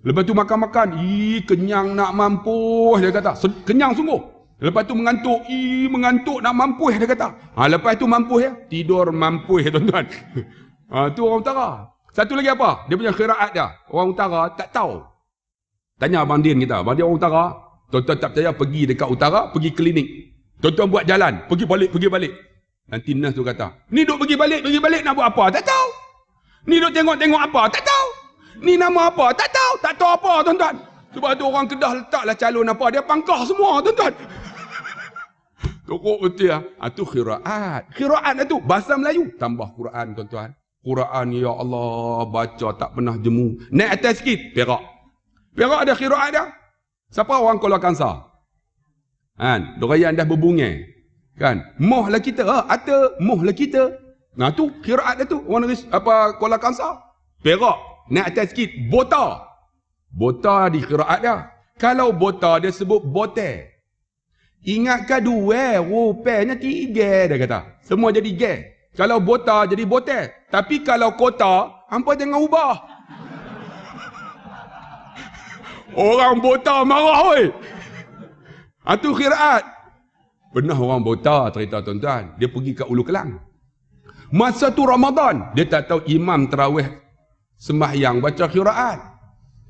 Lepas tu makan-makan, kenyang nak mampus, dia kata. Kenyang sungguh. Lepas tu mengantuk, mengantuk nak mampus, dia kata. Lepas tu mampus ya, tidur mampus, tuan-tuan. Tu orang utara. Satu lagi apa? Dia punya qiraat dia. Orang utara tak tahu. Tanya Abang Din kita. Abang Din orang utara. Tuan-tuan tak percaya, pergi dekat utara, pergi klinik. Tuan-tuan buat jalan, pergi balik. Nanti nurse tu kata, ni duk pergi balik nak buat apa? Tak tahu. Ni duk tengok apa? Tak tahu. Ni nama apa? Tak tahu. Tak tahu apa, tuan-tuan. Sebab tu orang Kedah letaklah calon apa, dia pangkah semua, tuan-tuan. Tokok betul ya. Itu qiraat. Qiraat itu bahasa Melayu tambah Quran, tuan-tuan. Quran ya Allah, baca tak pernah jemu. Naik atas sikit, Perak. Perak ada qiraat dia. Siapa orang Kuala Kangsar? Kan, dorayan dah berbungai. Kan? Moh lah kita, ata moh lah kita. Nah tu qiraat dia tu. Orang negeri Kuala Kangsar. Perak. Naik atas sikit, bota. Bota di qiraat dia. Kalau bota dia sebut bote. Ingatkan dua, rupanya tiga, dia kata. Semua jadi ge. Kalau bota jadi bote. Tapi kalau kota, hampa jangan ubah. Orang bota marah, oi. Itu qiraat. Pernah orang bota cerita, tuan-tuan. Dia pergi ke Ulu Kelang. Masa tu Ramadan, dia tak tahu imam tarawih sembahyang baca qiraat.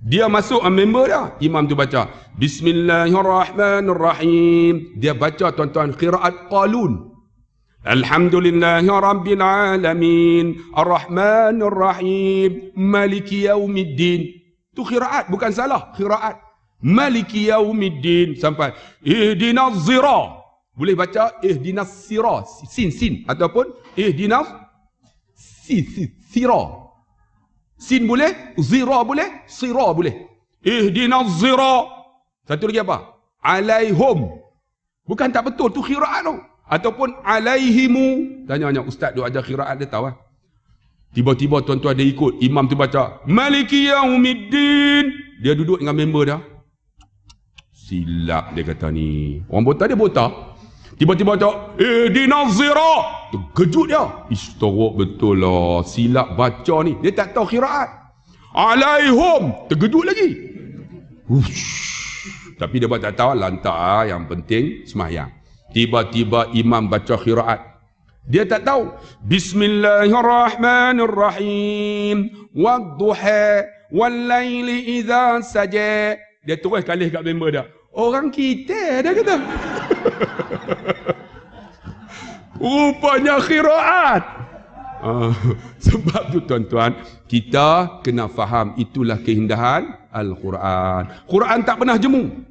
Dia masuk member dia, imam tu baca Bismillahirrahmanirrahim. Dia baca, tuan-tuan, qiraat Qalun. Alhamdulillahirabbil alamin arrahmanirrahim maliki yaumiddin. Tu qiraat, bukan salah, qiraat. Maliki yaumiddin sampai ihdinas zira. Boleh baca ihdinas sira, sin ataupun ihdinas sira. Sin boleh, zira boleh, sira boleh. Ihdinas zira. Satu lagi apa? Alaihum. Bukan tak betul tu qiraat tu. Ataupun alaihimu. Tanya ustaz dia ajar qiraat, dia tahu. Tiba-tiba tuan-tuan dia ikut imam tu baca Maliki yaumiddin. Dia duduk dengan member dia. Silap dia kata ni. Orang bota dia bota. Tiba-tiba baca ihdinas zira. Terkejut dia. Istighfar, betul lah. Silap baca ni. Dia tak tahu qiraat. Alaihum. Terkejut lagi. Tapi dia buat tak tahu, lantak. Yang penting sembahyang. Tiba-tiba imam baca qiraat. Dia tak tahu. Bismillahirrahmanirrahim. Wadduha wallaili idza saja. Dia terus kalih kat member dia. Orang kita, dia kata. Rupanya qiraat. Sebab tu, tuan-tuan, kita kena faham itulah keindahan Al-Quran. Quran tak pernah jemu.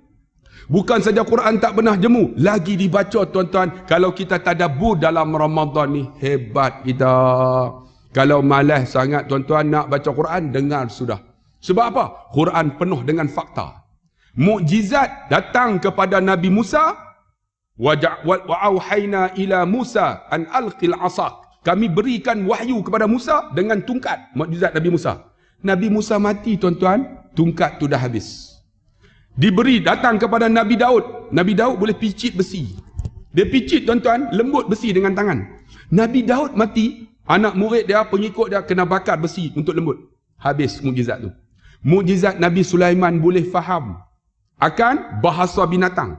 Bukan saja Quran tak pernah jemu, lagi dibaca, tuan-tuan. Kalau kita tadabbur dalam Ramadan ni, hebat kita. Kalau malas sangat, tuan-tuan, nak baca Quran, dengar sudah. Sebab apa? Quran penuh dengan fakta. Mukjizat datang kepada Nabi Musa. Wa'auhayna ila Musa an alqil asak. Kami berikan wahyu kepada Musa dengan tungkat. Mukjizat Nabi Musa. Nabi Musa mati, tuan-tuan, tungkat tu dah habis. Diberi datang kepada Nabi Daud. Nabi Daud boleh picit besi. Dia picit, tuan-tuan, lembut besi dengan tangan. Nabi Daud mati, anak murid dia, pengikut dia kena bakar besi untuk lembut. Habis mukjizat tu. Mukjizat Nabi Sulaiman boleh faham akan bahasa binatang.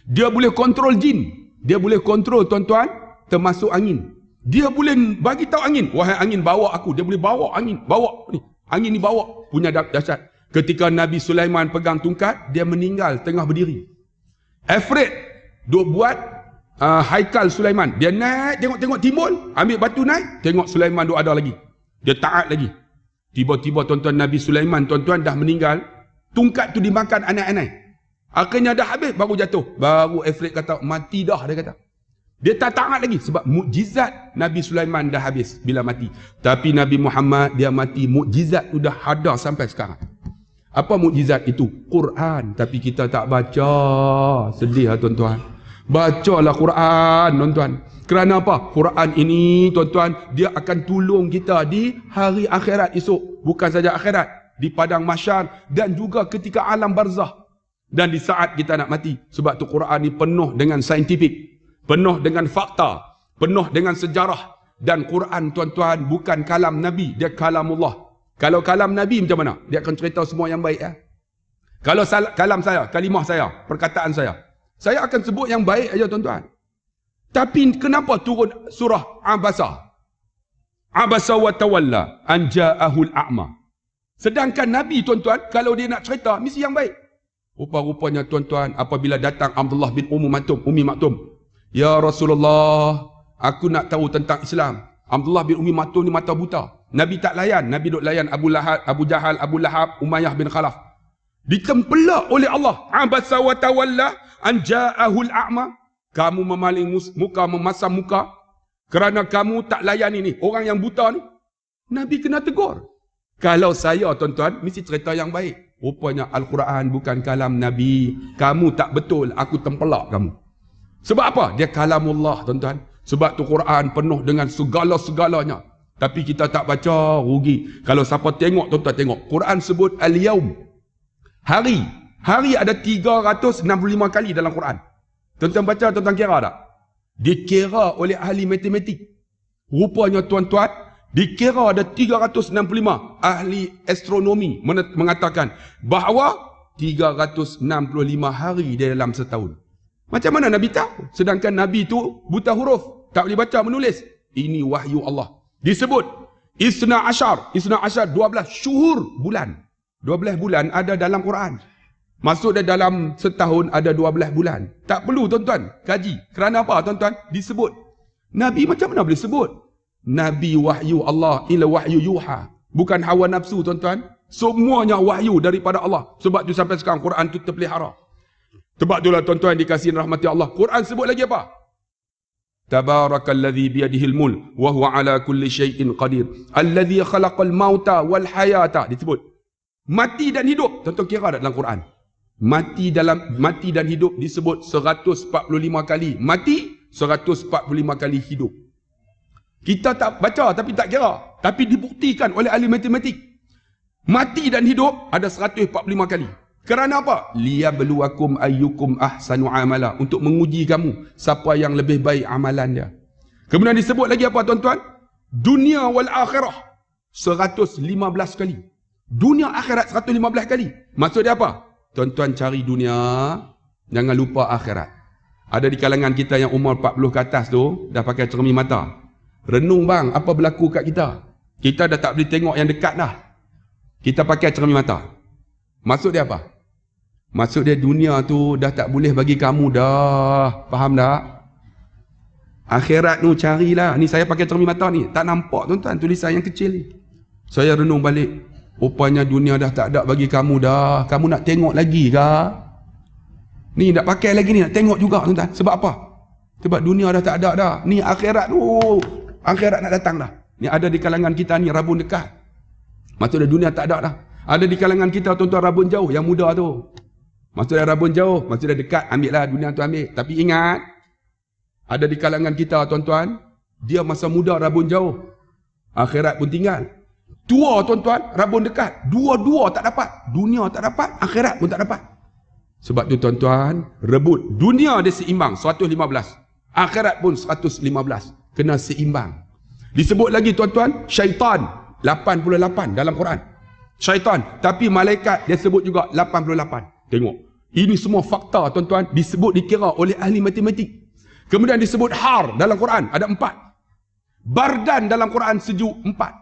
Dia boleh kontrol jin. Dia boleh kontrol, tuan-tuan, termasuk angin. Dia boleh bagi tahu angin, wahai angin bawa aku. Dia boleh bawa angin, bawa ni. Angin ni bawa, punya dahsyat. Ketika Nabi Sulaiman pegang tungkat, dia meninggal tengah berdiri. Afraid duk buat haikal Sulaiman. Dia naik, tengok-tengok timbul, ambil batu naik, tengok Sulaiman duk ada lagi. Dia taat lagi. Tiba-tiba, tuan-tuan, Nabi Sulaiman, tuan-tuan, dah meninggal. Tungkat tu dimakan anai-anai. Akhirnya dah habis, baru jatuh. Baru Afraid kata, mati dah, dia kata. Dia tak taat lagi sebab mukjizat Nabi Sulaiman dah habis bila mati. Tapi Nabi Muhammad dia mati, mukjizat tu dah ada sampai sekarang. Apa mukjizat itu? Quran. Tapi kita tak baca. Sedih lah, tuan-tuan. Bacalah Quran, tuan-tuan. Kerana apa? Quran ini, tuan-tuan, dia akan tolong kita di hari akhirat esok. Bukan saja akhirat, di padang mahsyar dan juga ketika alam barzah. Dan di saat kita nak mati. Sebab tu Quran ni penuh dengan saintifik, penuh dengan fakta, penuh dengan sejarah. Dan Quran, tuan-tuan, bukan kalam Nabi, dia kalamullah. Kalau kalam Nabi macam mana? Dia akan cerita semua yang baik. Kalau kalam saya, kalimah saya, perkataan saya akan sebut yang baik aja tuan-tuan. Tapi kenapa turun surah Abasa? Abasa wa tawalla an ja'ahul a'ma. Sedangkan Nabi tuan-tuan, kalau dia nak cerita, mesti yang baik. Rupa-rupanya tuan-tuan, apabila datang Abdullah bin Ummi Maktum. Ya Rasulullah, aku nak tahu tentang Islam. Abdullah bin Ummi Maktum ni mata buta. Nabi tak layan. Nabi duk layan Abu Jahal, Abu Lahab, Umayyah bin Khalaf. Ditempelak oleh Allah. Abasa wa tawalla an ja'ahul a'ma. Kamu memaling muka, memasam muka. Kerana kamu tak layan ini. Orang yang buta ni. Nabi kena tegur. Kalau saya tuan-tuan, mesti cerita yang baik. Rupanya Al-Quran bukan kalam Nabi. Kamu tak betul, aku tempelak kamu. Sebab apa? Dia kalamullah tuan-tuan. Sebab tu Quran penuh dengan segala-segalanya. Tapi kita tak baca, rugi. Kalau siapa tengok, tuan-tuan tengok. Quran sebut al-yaum. Hari. Hari ada 365 kali dalam Quran. Tuan-tuan baca, tuan-tuan kira tak? Dikira oleh ahli matematik. Rupanya tuan-tuan, dikira ada 365. Ahli astronomi mengatakan bahawa 365 hari dalam setahun. Macam mana Nabi tahu? Sedangkan Nabi tu buta huruf. Tak boleh baca menulis. Ini wahyu Allah. Disebut Isna Ashar, 12 syuhur bulan. 12 bulan ada dalam Quran. Maksud dia dalam setahun ada 12 bulan. Tak perlu tuan-tuan kaji. Kerana apa tuan-tuan? Disebut. Nabi macam mana boleh sebut? Nabi wahyu Allah, ila wahyu yuha. Bukan hawa nafsu tuan-tuan. Semuanya wahyu daripada Allah. Sebab tu sampai sekarang Quran tu terpelihara. Sebab itulah tuan-tuan dikasihi rahmati Allah. Quran sebut lagi apa? Tabarakalladzi biyadihil mulk wa huwa ala kulli syai'in qadir. Alladzi khalaqal mauta wal hayata. Disebut. Mati dan hidup. Tuan-tuan kira tak dalam Quran? Mati dan hidup disebut 145 kali. Mati 145 kali hidup. Kita tak baca tapi tak kira. Tapi dibuktikan oleh ahli matematik. Mati dan hidup ada 145 kali. Kerana apa? Liyabluwakum ayyukum ahsanu amala. Untuk menguji kamu. Siapa yang lebih baik amalan dia. Kemudian disebut lagi apa tuan-tuan? Dunia wal akhirah. 115 kali. Dunia akhirat 115 kali. Maksud dia apa? Tuan-tuan cari dunia. Jangan lupa akhirat. Ada di kalangan kita yang umur 40 ke atas tu. Dah pakai cermin mata. Renung bang, apa berlaku kat kita? Kita dah tak boleh tengok yang dekat dah. Kita pakai cermin mata. Maksud dia apa? Maksud dia dunia tu dah tak boleh bagi kamu dah. Faham tak? Akhirat tu carilah. Ni saya pakai cermin mata ni. Tak nampak tuan-tuan tulisan yang kecil ni. Saya renung balik. Rupanya dunia dah tak ada bagi kamu dah. Kamu nak tengok lagi ke? Ni nak pakai lagi ni. Nak tengok juga tuan-tuan. Sebab apa? Sebab dunia dah tak ada dah. Ni akhirat tu. Akhirat nak datang dah. Ni ada di kalangan kita ni rabun dekat. Maksudnya dunia tak ada dah. Ada di kalangan kita tuan-tuan rabun jauh. Yang muda tu. Maksudnya rabun jauh. Maksudnya dekat. Ambil lah dunia tu ambil. Tapi ingat. Ada di kalangan kita tuan-tuan. Dia masa muda rabun jauh. Akhirat pun tinggal. Tua tuan-tuan, rabun dekat. Dua-dua tak dapat. Dunia tak dapat, akhirat pun tak dapat. Sebab tu tuan-tuan, rebut. Dunia dia seimbang, 115. Akhirat pun 115. Kena seimbang. Disebut lagi tuan-tuan, syaitan. 88 dalam Quran. Syaitan. Tapi malaikat dia sebut juga 88. Tengok. Ini semua fakta tuan-tuan. Disebut, dikira oleh ahli matematik. Kemudian disebut har dalam Quran. Ada 4. Bardan dalam Quran sejuk 4.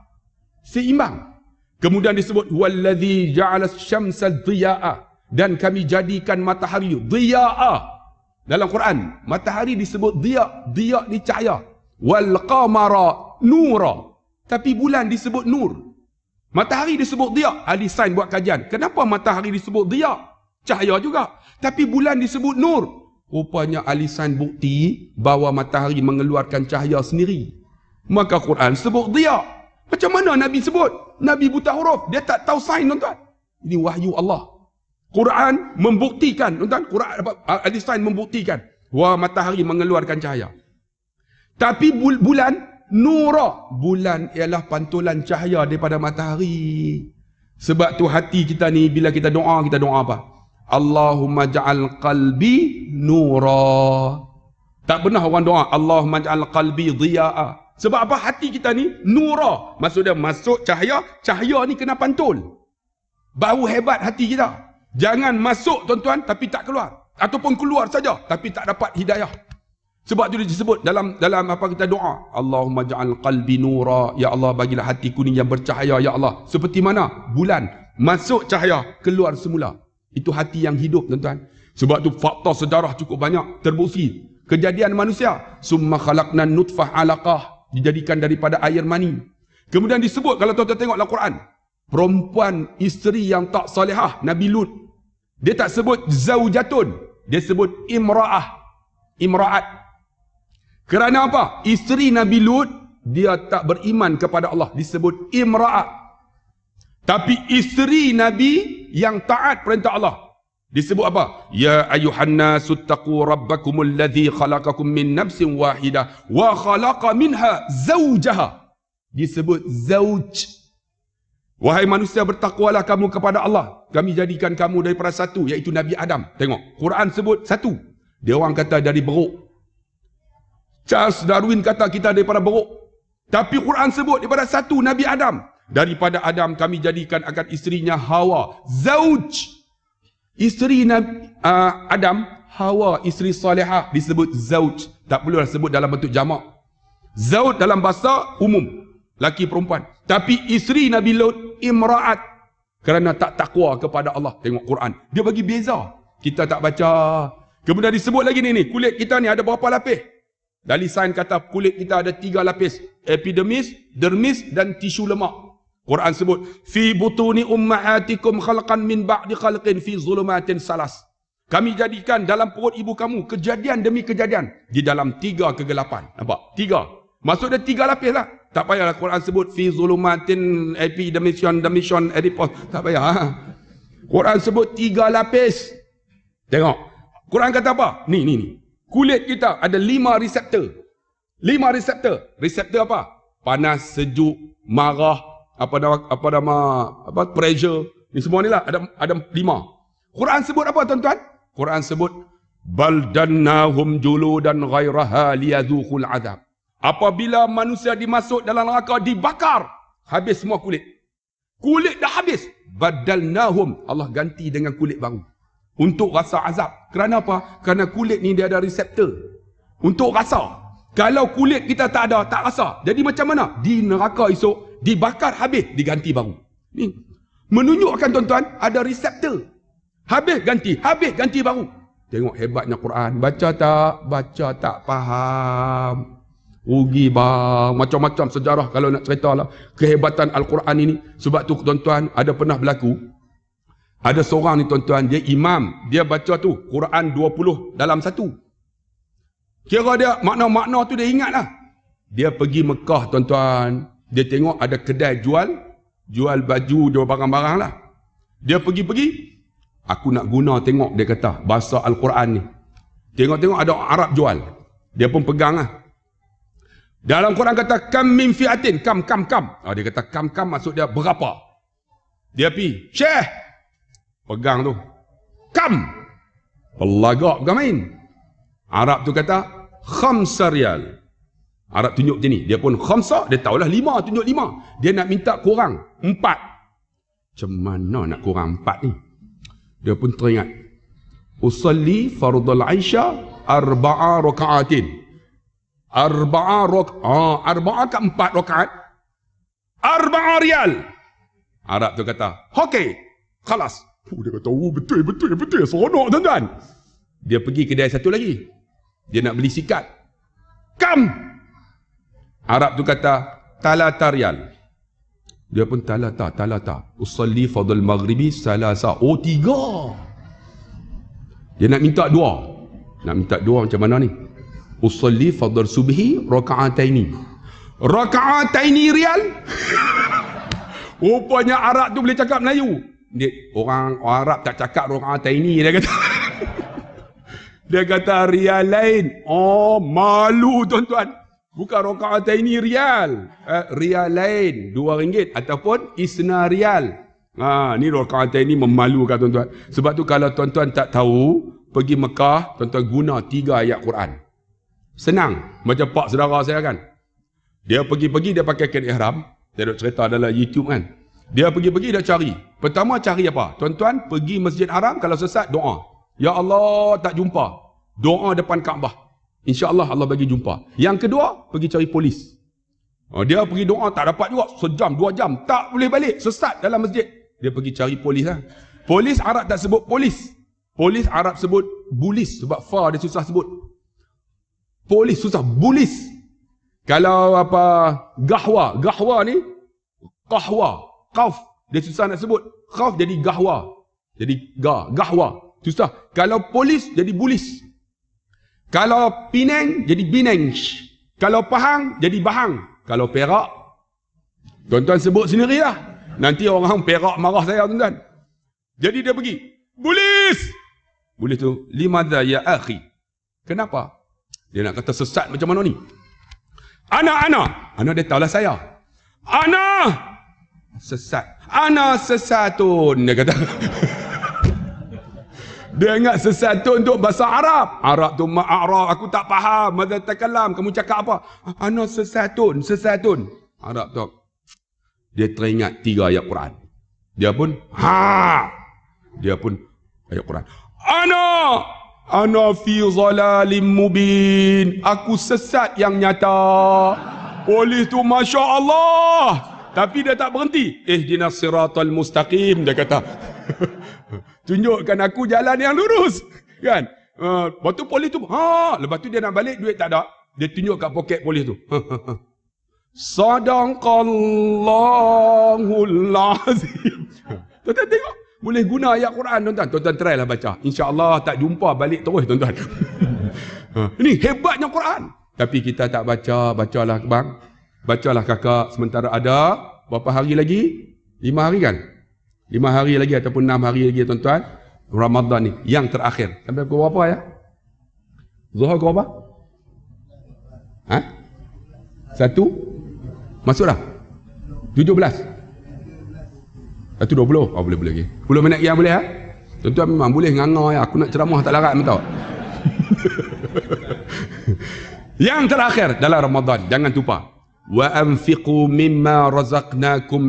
Seimbang. Kemudian disebut wallazi ja'ala asy-syamsa dhiya'a, dan kami jadikan matahari dhiya'a. Dalam Quran matahari disebut dhiya, dhiya ni cahaya. Wal qamara nura. Tapi bulan disebut nur. Matahari disebut dhiya. Ahli sains buat kajian. Kenapa matahari disebut dhiya? Cahaya juga. Tapi bulan disebut nur. Rupanya ahli sains bukti bahawa matahari mengeluarkan cahaya sendiri. Maka Quran sebut dhiya. Macam mana Nabi sebut? Nabi buta huruf. Dia tak tahu sains tuan-tuan. Ini wahyu Allah. Quran membuktikan. Tuan-tuan, Quran ahli sains membuktikan bahawa matahari mengeluarkan cahaya. Tapi bulan nura. Bulan ialah pantulan cahaya daripada matahari. Sebab tu hati kita ni bila kita doa apa? Allahumma ja'al qalbi nura. Tak pernah orang doa Allahumma ja'al qalbi dhiya'a. Sebab apa? Hati kita ni nura. Maksudnya masuk cahaya, cahaya ni kena pantul. Baru hebat hati kita. Jangan masuk tuan-tuan tapi tak keluar. Ataupun keluar saja tapi tak dapat hidayah. Sebab tu dia disebut dalam apa kita doa. Allahumma ja'al qalbi nura. Ya Allah, bagilah hatiku ni yang bercahaya ya Allah. Seperti mana? Bulan. Masuk cahaya, keluar semula. Itu hati yang hidup tuan-tuan. Sebab tu fakta sejarah cukup banyak terbukti. Kejadian manusia. Summa khalaqnan nutfah alaqah. Dijadikan daripada air mani. Kemudian disebut kalau tuan-tuan tengok dalam Quran. Perempuan isteri yang tak salihah. Nabi Lut. Dia tak sebut zaujatun. Dia sebut imra'ah. Imra'at. Kerana apa? Isteri Nabi Lut, dia tak beriman kepada Allah. Disebut imra'ah. Tapi isteri Nabi yang taat perintah Allah. Disebut apa? Ya ayuhan nasu taqu rabbakumul ladzi khalaqakum min nafsin wahidah. Wa khalaqa minha zawjaha. Disebut zawj. Wahai manusia, bertakwalah kamu kepada Allah. Kami jadikan kamu daripada satu, iaitu Nabi Adam. Tengok, Quran sebut satu. Dia orang kata dari beruk. Charles Darwin kata kita daripada beruk. Tapi Quran sebut daripada satu Nabi Adam. Daripada Adam kami jadikan akan isterinya Hawa. Zauj. Isteri Nabi Adam, Hawa, isteri salihah, disebut zauj. Tak perlulah sebut dalam bentuk jamak. Zauj dalam bahasa umum. Laki perempuan. Tapi isteri Nabi Lut, imra'at. Kerana tak takwa kepada Allah. Tengok Quran. Dia bagi beza. Kita tak baca. Kemudian disebut lagi ni. Kulit kita ni ada berapa lapis? Dari sains kata kulit kita ada 3 lapis. Epidermis, dermis dan tisu lemak. Quran sebut. Fi butuni ummahatikum khalqan min ba'di khalqin fi zulumatin salas. Kami jadikan dalam perut ibu kamu kejadian demi kejadian. Di dalam 3 kegelapan. Nampak? 3. Maksud dia 3 lapis lah. Tak payahlah Quran sebut. Fi zulumatin epidermision, dermision, adipos. Tak payah. Ha? Quran sebut 3 lapis. Tengok. Quran kata apa? Ni. Kulit kita ada 5 reseptor. 5 reseptor. Reseptor apa? Panas, sejuk, marah, pressure. Ni semua ni lah. Ada 5. Quran sebut apa tuan-tuan? Quran sebut bal dannahum juludan ghairaha liyadhuqul azab. Apabila manusia dimasuk dalam neraka dibakar, habis semua kulit. Kulit dah habis. Badalnahum. Allah ganti dengan kulit baru. Untuk rasa azab. Kerana apa? Kerana kulit ni dia ada reseptor. Untuk rasa. Kalau kulit kita tak ada, tak rasa. Jadi macam mana? Di neraka esok, dibakar habis, diganti baru. Ni menunjukkan tuan-tuan, ada reseptor. Habis ganti baru. Tengok hebatnya Quran. Baca tak faham. Rugi bang. Macam-macam sejarah kalau nak cerita lah. Kehebatan Al-Quran ini. Sebab tu tuan-tuan, ada pernah berlaku. Ada seorang ni tuan-tuan, dia imam. Dia baca tu, Quran 20 dalam 1. Kira dia, makna-makna tu dia ingat lah. Dia pergi Mekah tuan-tuan. Dia tengok ada kedai jual baju, jual barang-barang lah. Dia pergi. Aku nak guna tengok, dia kata, bahasa Al-Quran ni. Tengok-tengok ada orang Arab jual. Dia pun pegang lah. Dalam Quran kata, kam min fi'atin, kam. Dia kata, kam maksud dia berapa. Dia pergi, Syekh. Pegang tu. Kam. Pelagak bukan main. Arab tu kata, khamsa riyal. Arab tunjuk macam ni. Dia pun khamsa, dia tahulah 5, tunjuk 5. Dia nak minta kurang 4. Macam mana nak kurang 4 ni? Dia pun teringat. Usalli fardul Aisha 4 raka'atin. 4 ke 4 rakaat. 4 riyal. Arab tu kata, okey, khalas. Dia kata, betul. Seronok tuan-tuan. Dia pergi kedai satu lagi. Dia nak beli sikat. Kam. Arab tu kata, talata riyal. Dia pun talata. Usalli fadl maghribi salasa. 3. Dia nak minta 2. Nak minta 2 macam mana ni? Usalli fadl subhi raka'ataini. Raka'ataini riyal. Rupanya Arab tu boleh cakap Melayu. Orang Arab tak cakap raka'ataini, dia kata. Dia kata riyalain. Oh, malu tuan-tuan. Bukan raka'ataini riyal. Riyalain, RM2 ataupun isna riyal. Ni raka'ataini memalukan tuan-tuan. Sebab tu kalau tuan-tuan tak tahu, pergi Mekah, tuan-tuan guna 3 ayat Quran. Senang. Macam pak saudara saya kan. Dia pergi-pergi, dia pakai kain ihram. Dia duk cerita dalam YouTube kan. Dia pergi-pergi, dia cari. Pertama cari apa? Tuan-tuan, pergi Masjid Haram, kalau sesat, doa. Ya Allah, tak jumpa. Doa depan Kaabah. InsyaAllah Allah bagi jumpa. Yang kedua, pergi cari polis. Dia pergi doa, tak dapat juga. Sejam, 2 jam. Tak boleh balik. Sesat dalam masjid. Dia pergi cari polis lah. Polis Arab tak sebut polis. Polis Arab sebut bulis. Sebab fa dia susah sebut. Polis susah. Bulis. Kalau apa, gahwa. Gahwa ni, qahwa. Qaf. Dia susah nak sebut. Qaf jadi gahwa. Jadi gahwa. Susah. Kalau polis jadi bulis. Kalau Penang jadi Bineng. Kalau Pahang jadi Bahang. Kalau Perak, tuan-tuan sebut sendirilah. Nanti orang Perak marah saya, tuan-tuan. Jadi dia pergi. Bulis! Bulis tu, limadha ya akhi. Kenapa? Dia nak kata sesat macam mana ni? Ana dia tahulah saya. Ana sesat. Ana sesatun. Dia kata. Dia ingat sesatun untuk bahasa Arab. Arab tu ma'arab. Aku tak faham. Madza takalam. Kamu cakap apa? Ana sesatun. Arab tu. Dia teringat 3 ayat Quran. Dia pun ayat Quran. Ana fi zalalim mubin. Aku sesat yang nyata. Polis tu Masya Allah. Tapi dia tak berhenti. Ihdinas siratal mustaqim. Dia kata. Tunjukkan aku jalan yang lurus. Kan? Lepas tu polis tu. Lepas tu dia nak balik. Duit tak ada. Dia tunjuk kat poket polis tu. Sadaqallahul azim. Tuan-tuan tengok. Boleh guna ayat Quran, tuan-tuan. Tuan-tuan try lah baca. InsyaAllah tak jumpa balik terus, tuan-tuan. Ini hebatnya Quran. Tapi kita tak baca. Bacalah bang. Bacalah kakak. Sementara ada. Berapa hari lagi? 5 hari kan? 5 hari lagi ataupun 6 hari lagi, tuan-tuan. Ramadan ni. Yang terakhir. Sampai pukul berapa ya? Zuhur ke berapa? 1? Masuk dah? 17? 1:20. Boleh lagi. 10 minit yang boleh Tuan-tuan memang boleh nganga ya. Aku nak ceramah tak larat tahu. Yang terakhir dalam Ramadan, jangan lupa. Wa anfiqu mimma razaqnakum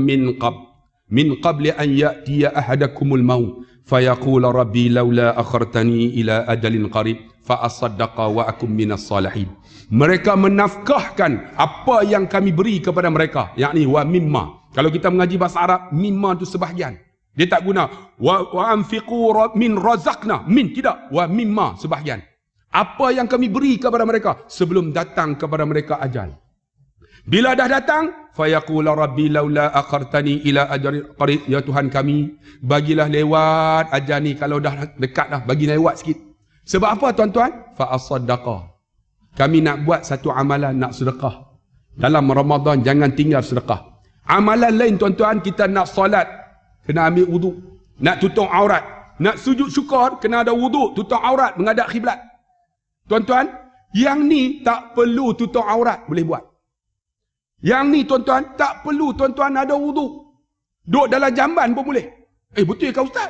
min qabli an ya'tiya ahadakumul maut fayaqula rabbi laula akhartani ila ajalin qarib fa asaddaqa wa akum minas salihin. Mereka menafkahkan apa yang kami beri kepada mereka, yakni wa mimma. Kalau kita mengaji bahasa Arab, mimma itu sebahagian. Dia tak guna wa anfiqu min razaqna, min tidak, wa mimma sebahagian. Apa yang kami beri kepada mereka sebelum datang kepada mereka ajal. Bila dah datang, fayaqula rabbi laula akhartani ila ajalin qarib, ya Tuhan kami, bagilah lewat ajal ni, kalau dah dekat dah bagi lewat sikit. Sebab apa tuan-tuan? Fa asaddaqa. Kami nak buat satu amalan, nak sedekah. Dalam Ramadan jangan tinggal sedekah. Amalan lain tuan-tuan, kita nak solat kena ambil wudu, nak tutup aurat, nak sujud syukur kena ada wudu, tutup aurat, menghadap kiblat. Tuan-tuan, yang ni tak perlu tutup aurat, boleh buat. Yang ni tuan-tuan, tak perlu tuan-tuan ada wudu. Duduk dalam jamban pun boleh. Betul ke ustaz?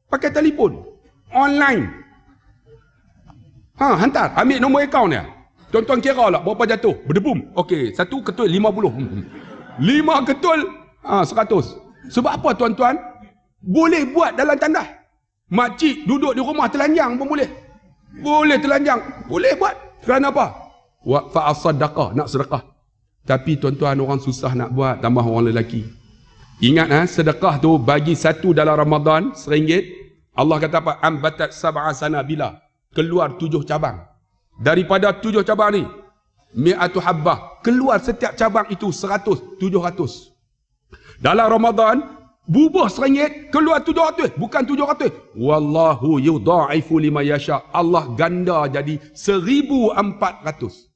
Pakai telefon online. Hantar, ambil nombor akaun dia. Tuan-tuan kira lah berapa jatuh, berdebum. Okey, 1 ketul 50. 5 ketul 100. Sebab apa tuan-tuan? Boleh buat dalam tandas. Makcik duduk di rumah telanjang pun boleh. Boleh telanjang, boleh buat. Kerana apa? Wa fa asaddaqa, nak sedekah. Tapi tuan-tuan, orang susah nak buat, tambah orang lelaki. Ingat sedekah tu bagi satu dalam Ramadan RM1. Allah kata apa? Ambatat sab'a sanabila. Keluar 7 cabang. Daripada 7 cabang ni, mi'atu habbah. Keluar setiap cabang itu 100, 700. Dalam Ramadan, bubuh RM1, keluar 700. Bukan 700. Wallahu yudha'ifu lima yasha. Allah ganda jadi 1,400.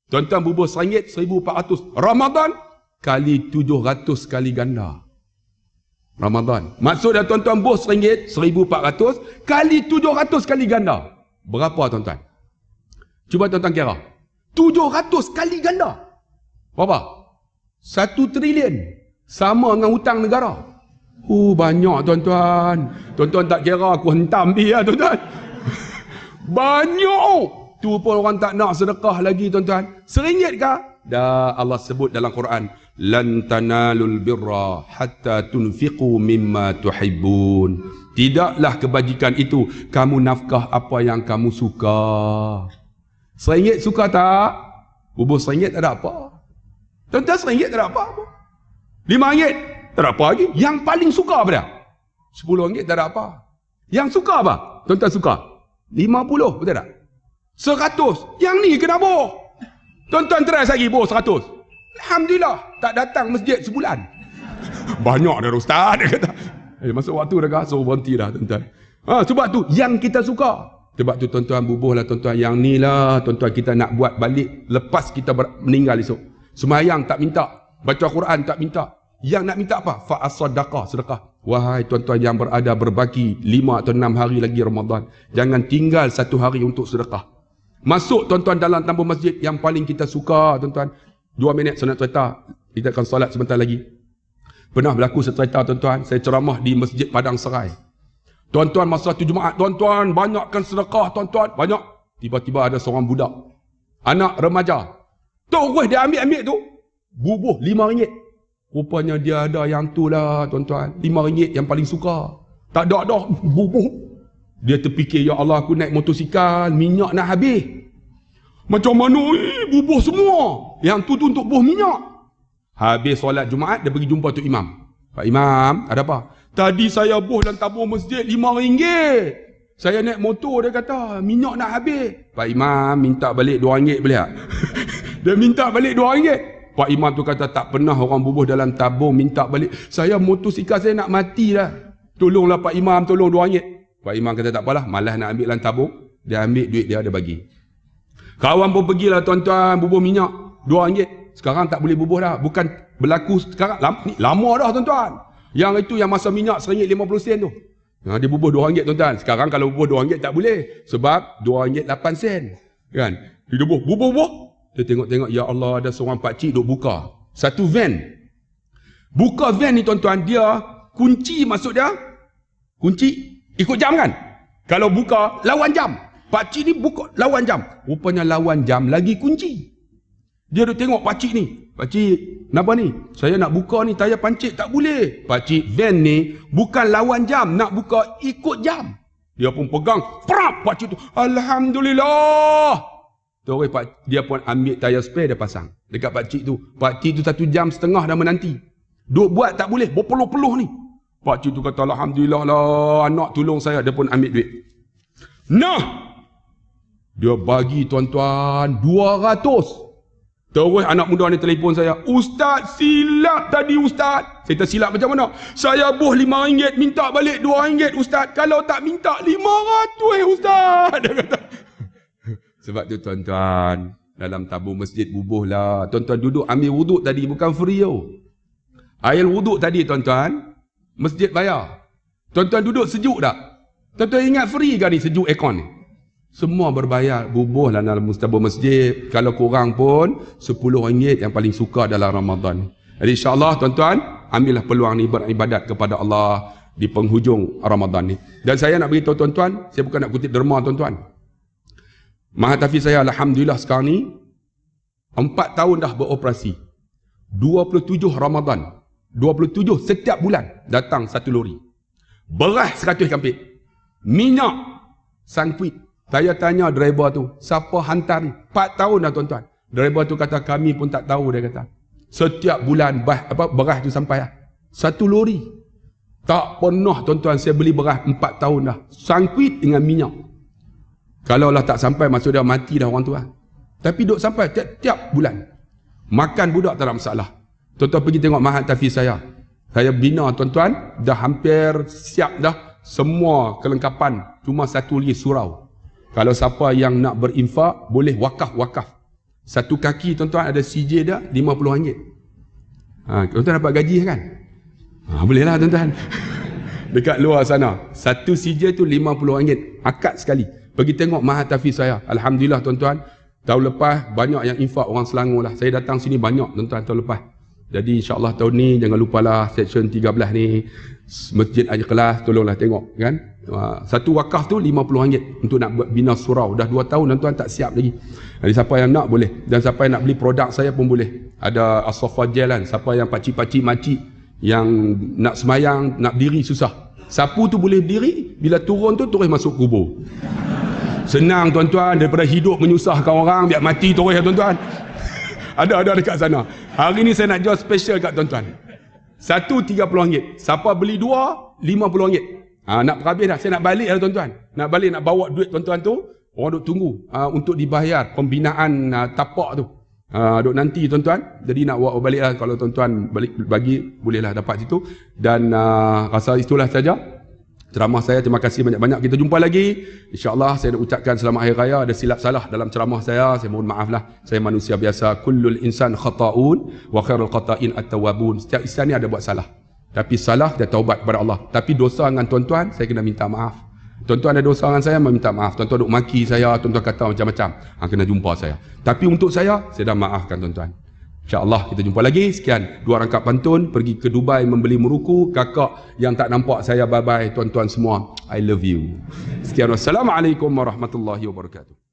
Tuan-tuan bubuh RM1, 1,400. Ramadan, kali 700 kali ganda. Ramadan. Maksudnya tuan-tuan bubuh RM1, 1,400 kali 700 kali ganda. Berapa tuan-tuan? Cuba tuan-tuan kira. 700 kali ganda. Berapa? 1 trilion. Sama dengan hutang negara. Banyak tuan-tuan. Tuan-tuan tak kira, aku hentam dia tuan-tuan. Banyak. Tu pun orang tak nak sedekah lagi tuan-tuan. RM1 kah? Dah Allah sebut dalam Quran, lan tanalul birra hatta tunfiqu mimma tuhibbun. Tidaklah kebajikan itu kamu nafkah apa yang kamu suka. RM1 suka tak? Bubur RM1 tak ada apa. Tuan-tuan, RM1 tak ada apa-apa. RM5 tak ada apa lagi. Yang paling suka apa dah? RM10 tak ada apa. Yang suka apa? Tuan-tuan suka? 50, betul tak? 100. Yang ni kena boh. Tuan-tuan try lagi boh 100. Alhamdulillah, tak datang masjid sebulan. Banyak dah ustaz, dia kata. Masuk waktu dah suruh berhenti dah tuan-tuan. Sebab tu yang kita suka. Sebab tu tuan-tuan bubuh lah tuan-tuan. Yang ni lah tuan-tuan kita nak buat balik lepas kita meninggal esok. Semayang tak minta. Baca Quran tak minta. Yang nak minta apa? Fa'as-sadaqah, sedekah. Wahai tuan-tuan yang berada berbaki 5 atau 6 hari lagi Ramadan. Jangan tinggal 1 hari untuk sedekah. Masuk tuan-tuan dalam tambur masjid yang paling kita suka tuan-tuan. 2 minit saya nak cerita. Kita akan solat sebentar lagi. Pernah berlaku secerita tuan-tuan. Saya ceramah di Masjid Padang Serai. Tuan-tuan masa tu Jumaat. Tuan-tuan banyakkan sedekah tuan-tuan. Banyak. Tiba-tiba ada seorang budak. Anak remaja. Terus dia ambil tu. Bubuh RM5. Rupanya dia ada yang tu lah tuan-tuan. RM5 yang paling suka. Tak ada dah. Bubuh. Dia terfikir, ya Allah aku naik motosikal. Minyak nak habis. Macam mana bubuh semua. Yang tu untuk bubuh minyak. Habis solat Jumaat, dia pergi jumpa Tok Imam. Pak Imam, ada apa? Tadi saya buh dalam tabur masjid RM5. Saya naik motor, dia kata, minyak nak habis. Pak Imam, minta balik RM2 boleh tak? Dia minta balik RM2. Pak Imam tu kata, tak pernah orang bubuh dalam tabur minta balik. Saya motosikal saya nak mati dah. Tolonglah Pak Imam, tolong RM2. Pak Imam kata, tak apalah, malas nak ambil dalam tabur. Dia ambil duit dia bagi. Kawan pun pergilah tuan-tuan, bubuh minyak. RM2. Sekarang tak boleh bubuh dah. Bukan berlaku sekarang. Lama dah tuan-tuan. Yang itu yang masa minyak RM1.50 tu. Dia bubuh RM2 tuan-tuan. Sekarang kalau bubuh RM2 tak boleh. Sebab RM2.08. Kan? Dia bubuh. Dia tengok-tengok. Ya Allah, ada seorang pakcik duk buka. Satu van. Buka van ni tuan-tuan. Dia kunci masuk dia. Kunci. Ikut jam kan? Kalau buka, lawan jam. Pakcik ni buka, lawan jam. Rupanya lawan jam lagi kunci. Dia duk tengok pakcik ni. Pakcik, kenapa ni? Saya nak buka ni, tayar pancit tak boleh. Pakcik, van ni bukan lawan jam. Nak buka, ikut jam. Dia pun pegang. Prap, pakcik tu. Alhamdulillah. Terus dia pun ambil tayar spare, dia pasang. Dekat pakcik tu. Pakcik tu 1 jam setengah dah menanti. Duk buat tak boleh. Berpeluh-peluh ni. Pakcik tu kata, Alhamdulillah lah. Anak tolong saya. Dia pun ambil duit. Nah. Dia bagi tuan-tuan 200. Terus anak muda ni telefon saya. Ustaz, silap tadi Ustaz. Saya tersilap macam mana? Saya buh RM5, minta balik RM2 Ustaz. Kalau tak minta RM500 Ustaz. Dia kata. Sebab tu tuan-tuan, dalam tabur masjid bubuh lah. Tuan-tuan duduk ambil wuduk tadi, bukan free tau. Air wuduk tadi tuan-tuan, masjid bayar. Tuan-tuan duduk sejuk tak? Tuan-tuan ingat free ke ni sejuk aircon ni? Semua berbayar, bubuh lah dalam tabur masjid. Kalau kurang pun RM10 yang paling suka dalam Ramadan. Jadi insyaAllah tuan-tuan, ambillah peluang ni beribadat kepada Allah di penghujung Ramadan ni. Dan saya nak beritahu tuan-tuan, saya bukan nak kutip derma tuan-tuan. Mahatafiz saya Alhamdulillah sekarang ni 4 tahun dah beroperasi. 27 Ramadan, 27 setiap bulan datang 1 lori. Beras 100 kampit. Minyak Sunquick. Saya tanya driver tu, siapa hantar ni? 4 tahun dah tuan-tuan. Driver tu kata, kami pun tak tahu, dia kata. Setiap bulan beras tu sampai lah. 1 lori. Tak pernah tuan-tuan saya beli beras 4 tahun dah. Sunquick dengan minyak. Kalau lah tak sampai, maksud dia mati dah orang tu lah. Tapi duk sampai tiap bulan. Makan budak tak ada masalah. Tuan-tuan pergi tengok Mahatafiz saya. Saya bina tuan-tuan, dah hampir siap dah. Semua kelengkapan, cuma 1 lagi surau. Kalau siapa yang nak berinfak, boleh wakaf-wakaf. 1 kaki tuan-tuan ada CJ dia RM50. Tuan-tuan dapat gaji kan? Boleh lah tuan-tuan. Dekat luar sana. 1 CJ tu RM50. Akad sekali. Pergi tengok Mahatafiz saya. Alhamdulillah tuan-tuan. Tahun lepas banyak yang infak orang Selangor lah. Saya datang sini banyak tuan-tuan tahun lepas. Jadi insyaAllah tahun ni jangan lupalah section 13 ni. Masjid Al-Ikhlas, tolonglah tengok kan. Satu wakaf tu RM50 untuk nak buat bina surau. Dah 2 tahun tuan-tuan tak siap lagi. Jadi siapa yang nak boleh, dan siapa yang nak beli produk saya pun boleh. Ada As-Safa Gel kan, siapa yang pakcik-pakcik makcik yang nak semayang, nak diri susah. Sapu tu boleh diri, bila turun tu terus masuk kubur. Senang tuan-tuan, daripada hidup menyusahkan orang, biar mati terus ya tuan-tuan. Ada dekat sana. Hari ni saya nak jual special kat tuan-tuan. Satu RM30. Siapa beli 2, RM50. Nak habis dah. Saya nak balik dah tuan-tuan. Nak balik, nak bawa duit tuan-tuan tu. Orang duk tunggu untuk dibayar pembinaan tapak tu. Duk nanti tuan-tuan. Jadi nak bawa balik lah. Kalau tuan-tuan balik bagi, bolehlah dapat situ. Dan rasa itulah saja ceramah saya. Terima kasih banyak-banyak. Kita jumpa lagi. InsyaAllah saya nak ucapkan selamat Hari Raya. Ada silap salah dalam ceramah saya. Saya mohon maaf lah. Saya manusia biasa. Kullul insan khata'un wa khairul khata'in at-tawwabun. Setiap insan ni ada buat salah. Tapi salah dia taubat kepada Allah. Tapi dosa dengan tuan-tuan, saya kena minta maaf. Tuan-tuan ada dosa dengan saya, minta maaf. Tuan-tuan duk maki saya, tuan-tuan kata macam-macam. Kena jumpa saya. Tapi untuk saya dah maafkan tuan-tuan. InsyaAllah kita jumpa lagi. Sekian 2 rangkap pantun. Pergi ke Dubai membeli meruku. Kakak yang tak nampak saya, bye-bye tuan-tuan semua. I love you. Sekian. Wassalamualaikum warahmatullahi wabarakatuh.